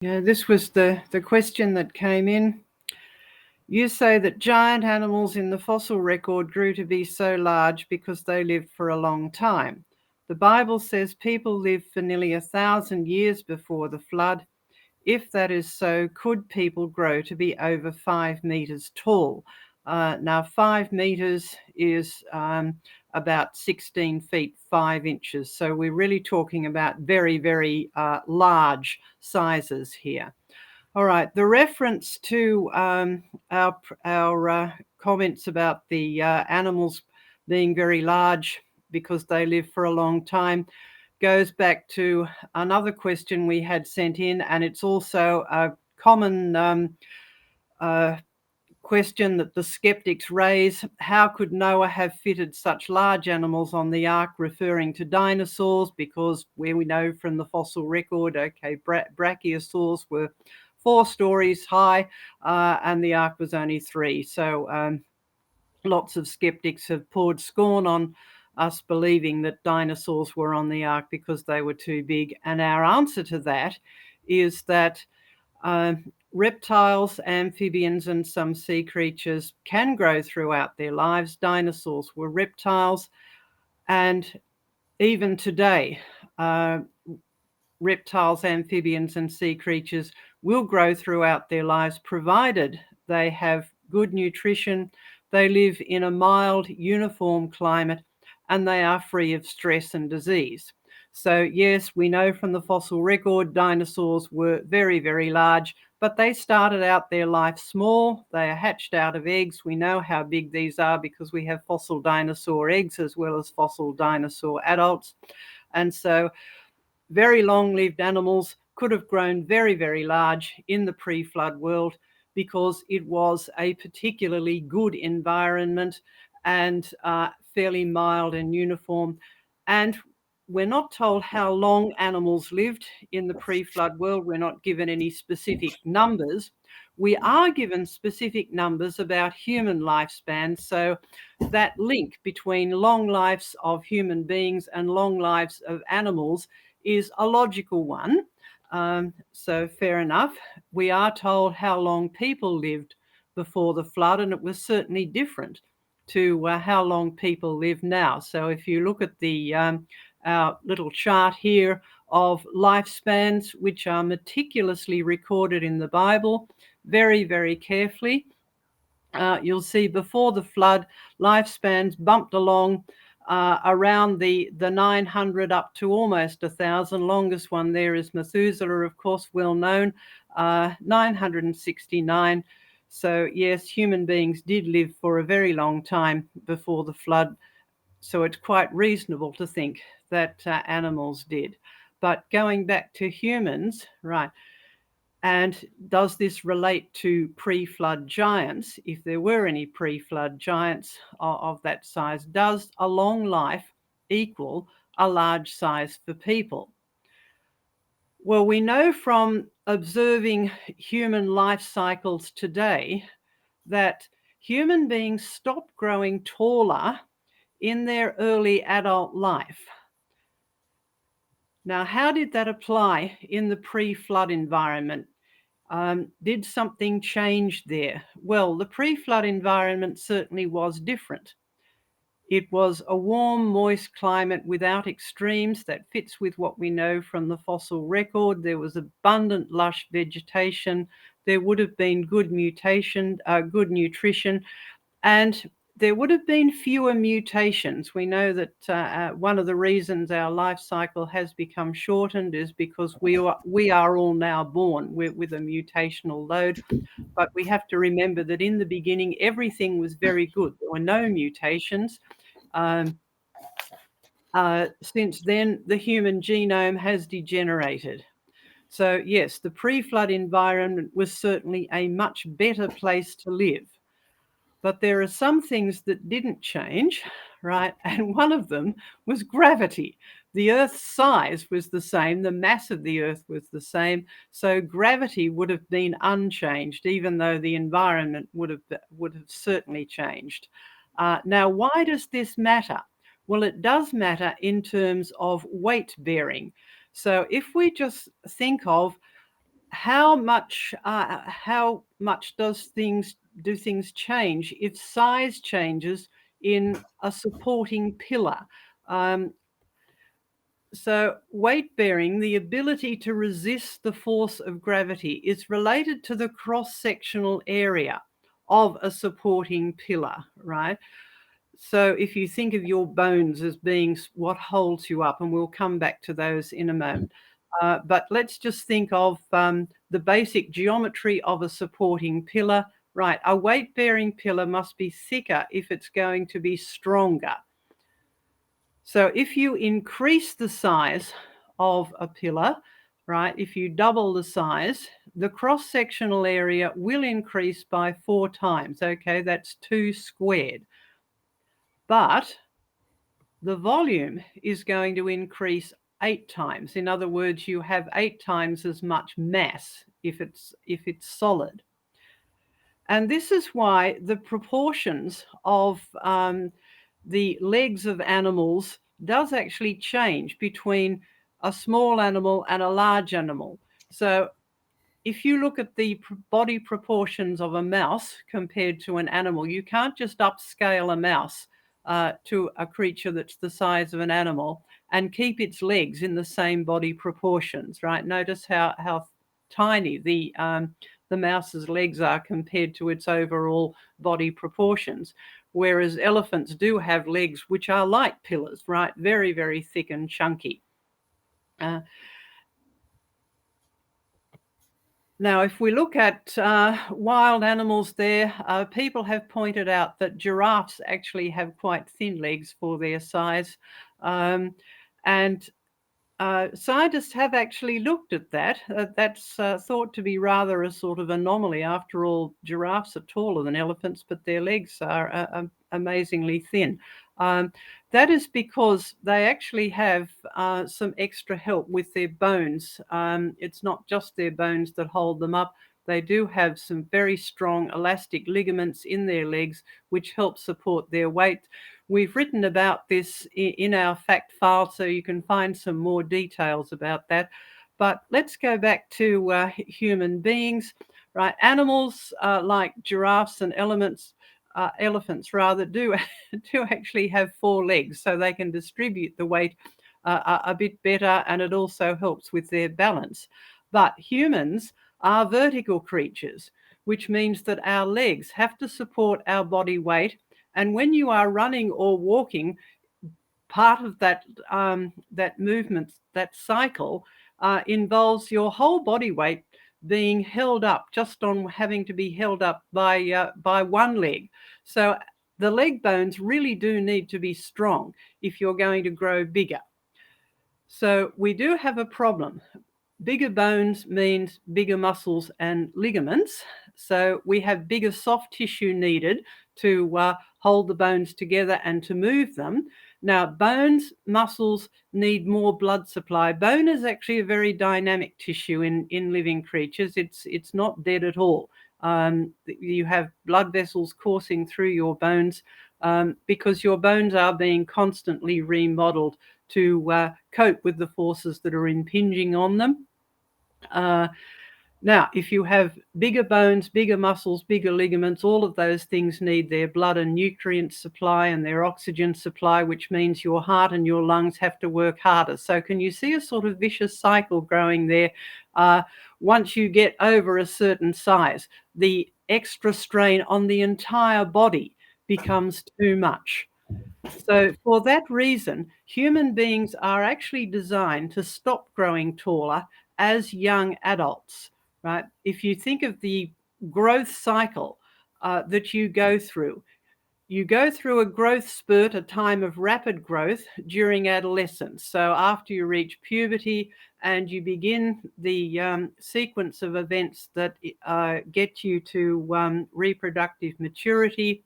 Yeah, this was the question that came in. You say that giant animals in the fossil record grew to be so large because they lived for a long time. The Bible says people lived for nearly 1,000 years before the flood. If that is so, could people grow to be over 5 meters tall? Now, 5 meters is about 16 feet 5 inches. So we're really talking about very, very large sizes here. All right, the reference to our comments about the animals being very large because they live for a long time goes back to another question we had sent in, and it's also a common uh, question that the skeptics raise. How could Noah have fitted such large animals on the ark, referring to dinosaurs? Because where we know from the fossil record, okay, brachiosaurs were 4 stories high, and the ark was only 3. So lots of skeptics have poured scorn on us believing that dinosaurs were on the ark because they were too big. And our answer to that is that reptiles, amphibians, and some sea creatures can grow throughout their lives. Dinosaurs were reptiles, and even today, reptiles, amphibians, and sea creatures will grow throughout their lives, provided they have good nutrition, they live in a mild, uniform climate, and they are free of stress and disease. So, yes, we know from the fossil record dinosaurs were very, very large, but they started out their life small. They are hatched out of eggs. We know how big these are because we have fossil dinosaur eggs as well as fossil dinosaur adults. And so very long-lived animals could have grown very, very large in the pre-flood world because it was a particularly good environment and fairly mild and uniform. And we're not told how long animals lived in the pre-flood world. We're not given any specific numbers. We are given specific numbers about human lifespans. So that link between long lives of human beings and long lives of animals is a logical one. So fair enough. We are told how long people lived before the flood, and it was certainly different to how long people live now. So if you look at the our little chart here of lifespans, which are meticulously recorded in the Bible, very, very carefully, you'll see before the flood, lifespans bumped along around the 900 up to almost 1,000. Longest one there is Methuselah, of course, well known, 969. So yes, human beings did live for a very long time before the flood. So it's quite reasonable to think that animals did. But going back to humans, right, and does this relate to pre-flood giants? If there were any pre-flood giants of that size, does a long life equal a large size for people? Well, we know from observing human life cycles today that human beings stop growing taller in their early adult life. Now, how did that apply in the pre-flood environment? Did something change there? Well, the pre-flood environment certainly was different. It was a warm, moist climate without extremes that fits with what we know from the fossil record. There was abundant, lush vegetation. There would have been good good nutrition, and there would have been fewer mutations. We know that one of the reasons our life cycle has become shortened is because we are all now born with a mutational load. But we have to remember that in the beginning, everything was very good. There were no mutations. Um, since then, the human genome has degenerated. So yes, the pre-flood environment was certainly a much better place to live. But there are some things that didn't change, right? And one of them was gravity. The Earth's size was the same, the mass of the Earth was the same, so gravity would have been unchanged, even though the environment would have certainly changed. Now, why does this matter? Well, it does matter in terms of weight bearing. So if we just think of how much do things change if size changes in a supporting pillar? Um, so weight bearing, the ability to resist the force of gravity, is related to the cross-sectional area of a supporting pillar, right? So if you think of your bones as being what holds you up, and we'll come back to those in a moment. But let's just think of the basic geometry of a supporting pillar. Right, a weight-bearing pillar must be thicker if it's going to be stronger. So if you increase the size of a pillar, right, if you double the size, the cross-sectional area will increase by 4 times. Okay, that's 2 squared. But the volume is going to increase 8 times. In other words, you have 8 times as much mass if it's solid. And this is why the proportions of the legs of animals does actually change between a small animal and a large animal. So if you look at the body proportions of a mouse compared to an animal, you can't just upscale a mouse to a creature that's the size of an animal and keep its legs in the same body proportions, right? Notice how tiny the mouse's legs are compared to its overall body proportions. Whereas elephants do have legs which are like pillars, right? Very, very thick and chunky. Now, if we look at wild animals there, people have pointed out that giraffes actually have quite thin legs for their size. And scientists have actually looked at that. That's thought to be rather a sort of anomaly. After all, giraffes are taller than elephants, but their legs are amazingly thin. That is because they actually have some extra help with their bones. It's not just their bones that hold them up. They do have some very strong elastic ligaments in their legs, which help support their weight. We've written about this in our fact file, so you can find some more details about that. But let's go back to human beings, right? Animals like giraffes and elephants rather do actually have 4 legs, so they can distribute the weight a bit better, and it also helps with their balance. But humans are vertical creatures, which means that our legs have to support our body weight. And when you are running or walking, part of that movement, that cycle, involves your whole body weight being held up, just on having to be held up by one leg. So the leg bones really do need to be strong if you're going to grow bigger. So we do have a problem. Bigger bones means bigger muscles and ligaments. So we have bigger soft tissue needed to hold the bones together and to move them. Now, bones, muscles need more blood supply. Bone is actually a very dynamic tissue in living creatures. It's not dead at all. You have blood vessels coursing through your bones because your bones are being constantly remodeled to cope with the forces that are impinging on them. Now, if you have bigger bones, bigger muscles, bigger ligaments, all of those things need their blood and nutrient supply and their oxygen supply, which means your heart and your lungs have to work harder. So can you see a sort of vicious cycle growing there? Once you get over a certain size, the extra strain on the entire body becomes too much. So for that reason, human beings are actually designed to stop growing taller as young adults, right? If you think of the growth cycle that you go through a growth spurt, a time of rapid growth during adolescence. So after you reach puberty and you begin the sequence of events that get you to reproductive maturity,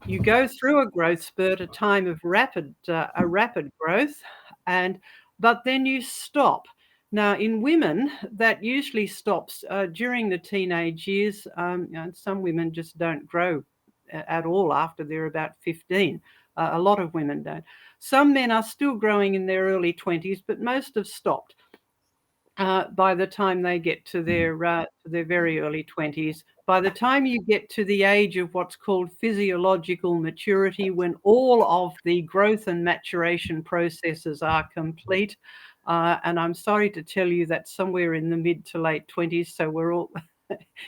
you go through a growth spurt, a time of rapid growth, but then you stop. Now, in women, that usually stops during the teenage years. Some women just don't grow at all after they're about 15. A lot of women don't. Some men are still growing in their early 20s, but most have stopped. by the time they get to their very early 20s. By the time you get to the age of what's called physiological maturity, when all of the growth and maturation processes are complete, and I'm sorry to tell you that somewhere in the mid to late 20s, so we're all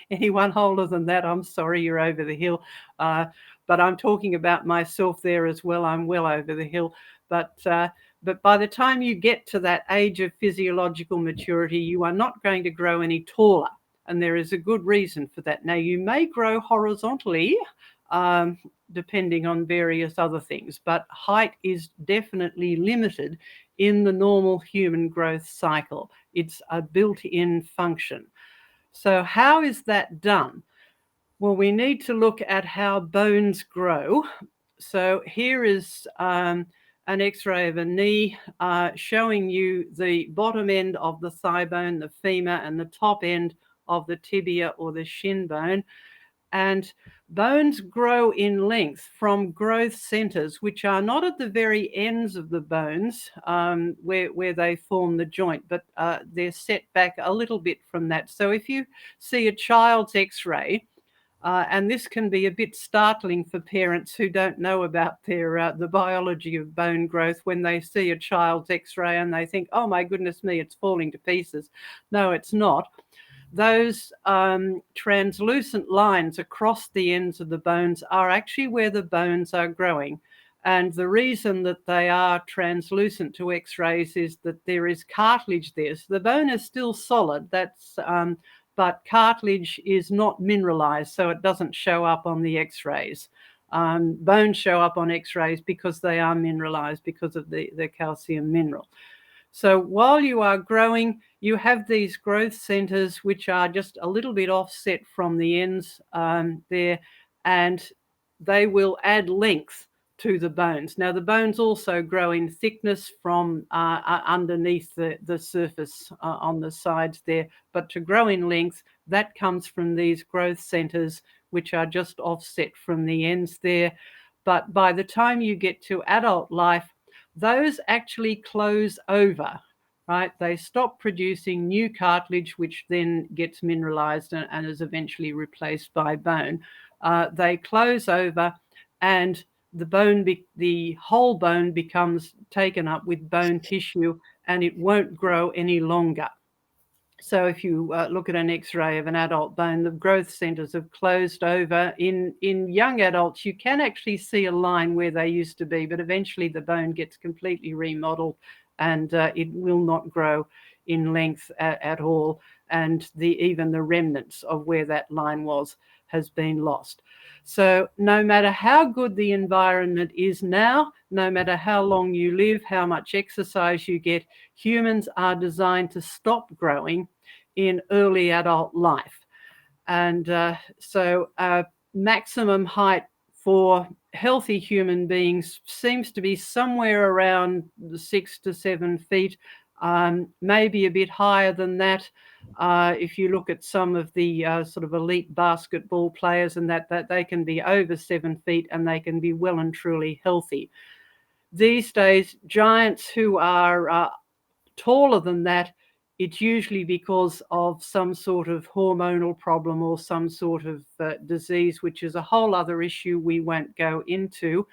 anyone older than that, I'm sorry, you're over the hill. But I'm talking about myself there as well. I'm well over the hill. But by the time you get to that age of physiological maturity, you are not going to grow any taller. And there is a good reason for that. Now, you may grow horizontally, um, depending on various other things, but height is definitely limited in the normal human growth cycle. It's a built-in function. So how is that done? Well, we need to look at how bones grow. So here is an X-ray of a knee showing you the bottom end of the thigh bone, the femur, and the top end of the tibia or the shin bone. And bones grow in length from growth centers, which are not at the very ends of the bones where they form the joint, but they're set back a little bit from that. So if you see a child's X-ray, and this can be a bit startling for parents who don't know about the biology of bone growth when they see a child's X-ray and they think, oh my goodness me, it's falling to pieces. No, it's not. Those translucent lines across the ends of the bones are actually where the bones are growing. And the reason that they are translucent to X-rays is that there is cartilage there. So the bone is still solid. But cartilage is not mineralized, so it doesn't show up on the X-rays. Bones show up on X-rays because they are mineralized because of the calcium mineral. So while you are growing, you have these growth centers which are just a little bit offset from the ends there, and they will add length to the bones. Now, the bones also grow in thickness from underneath the surface on the sides there, but to grow in length, that comes from these growth centers, which are just offset from the ends there. But by the time you get to adult life, those actually close over, right? They stop producing new cartilage, which then gets mineralized and is eventually replaced by bone. They close over, and the whole bone becomes taken up with bone tissue, and it won't grow any longer. So if you look at an X-ray of an adult bone, the growth centers have closed over. In young adults, you can actually see a line where they used to be, but eventually the bone gets completely remodeled and it will not grow in length at all. And even the remnants of where that line was has been lost. So no matter how good the environment is now, no matter how long you live, how much exercise you get, humans are designed to stop growing in early adult life. And so maximum height for healthy human beings seems to be somewhere around 6 to 7 feet, maybe a bit higher than that. If you look at some of the sort of elite basketball players and that they can be over 7 feet and they can be well and truly healthy. These days, giants who are taller than that, it's usually because of some sort of hormonal problem or some sort of disease, which is a whole other issue we won't go into.